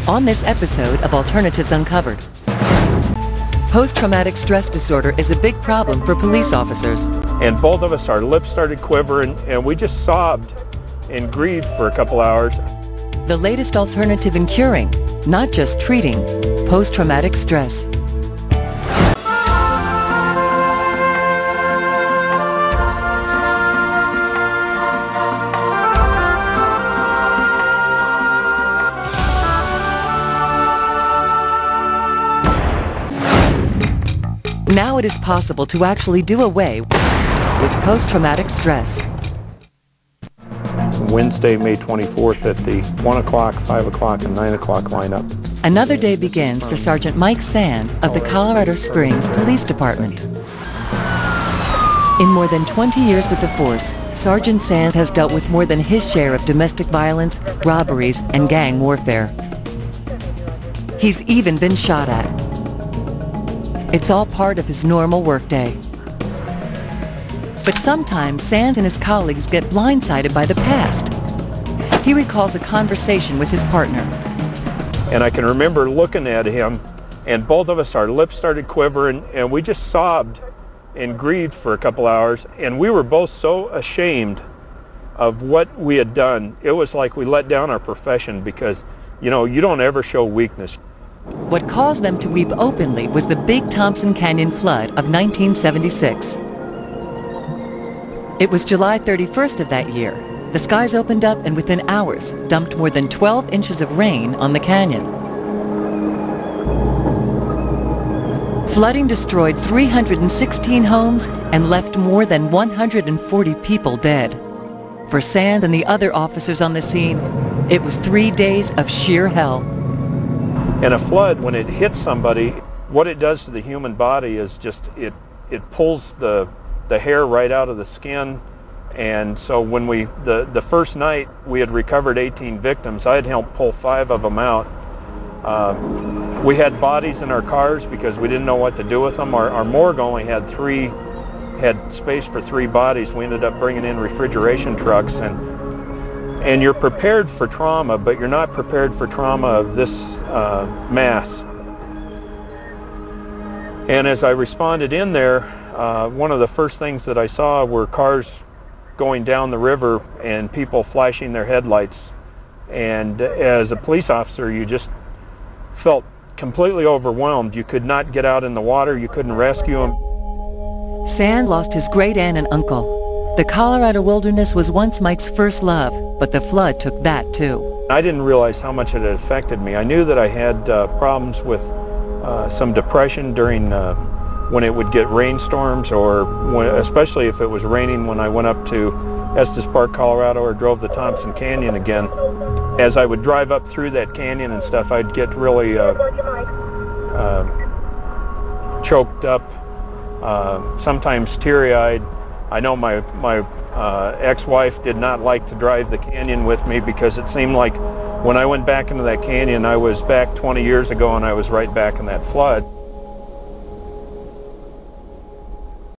on this episode of Alternatives Uncovered. Post-traumatic stress disorder is a big problem for police officers. And both of us, our lips started quivering, and we just sobbed and grieved for a couple hours. The latest alternative in curing, not just treating, post-traumatic stress. Now it is possible to actually do away with post-traumatic stress. Wednesday, May 24th at the 1 o'clock, 5 o'clock, and 9 o'clock lineup. Another day begins for Sergeant Mike Sand of the Colorado Springs Police Department. In more than 20 years with the force, Sergeant Sand has dealt with more than his share of domestic violence, robberies, and gang warfare. He's even been shot at. It's all part of his normal workday. But sometimes Sand and his colleagues get blindsided by the past. He recalls a conversation with his partner. And I can remember looking at him, and both of us, our lips started quivering, and we just sobbed and grieved for a couple hours. And we were both so ashamed of what we had done. It was like we let down our profession because, you know, you don't ever show weakness. What caused them to weep openly was the Big Thompson Canyon flood of 1976. It was July 31st of that year. The skies opened up and within hours dumped more than 12 inches of rain on the canyon. Flooding destroyed 316 homes and left more than 140 people dead. For Sand and the other officers on the scene, it was 3 days of sheer hell. And a flood, when it hits somebody, what it does to the human body is just, it pulls the hair right out of the skin. And so when the first night we had recovered 18 victims, I had helped pull 5 of them out. We had bodies in our cars because we didn't know what to do with them. Our morgue only had space for 3 bodies. We ended up bringing in refrigeration trucks, and you're prepared for trauma, but you're not prepared for trauma of this mass. And as I responded in there, one of the first things that I saw were cars going down the river and people flashing their headlights. And as a police officer, you just felt completely overwhelmed. You could not get out in the water. You couldn't rescue them. Sand lost his great aunt and uncle. The Colorado wilderness was once Mike's first love, but the flood took that too. I didn't realize how much it had affected me. I knew that I had problems with some depression during when it would get rainstorms, or especially if it was raining when I went up to Estes Park, Colorado, or drove the Thompson Canyon again. As I would drive up through that canyon and stuff, I'd get really choked up, sometimes teary-eyed. I know my ex-wife did not like to drive the canyon with me because it seemed like when I went back into that canyon, I was back 20 years ago and I was right back in that flood.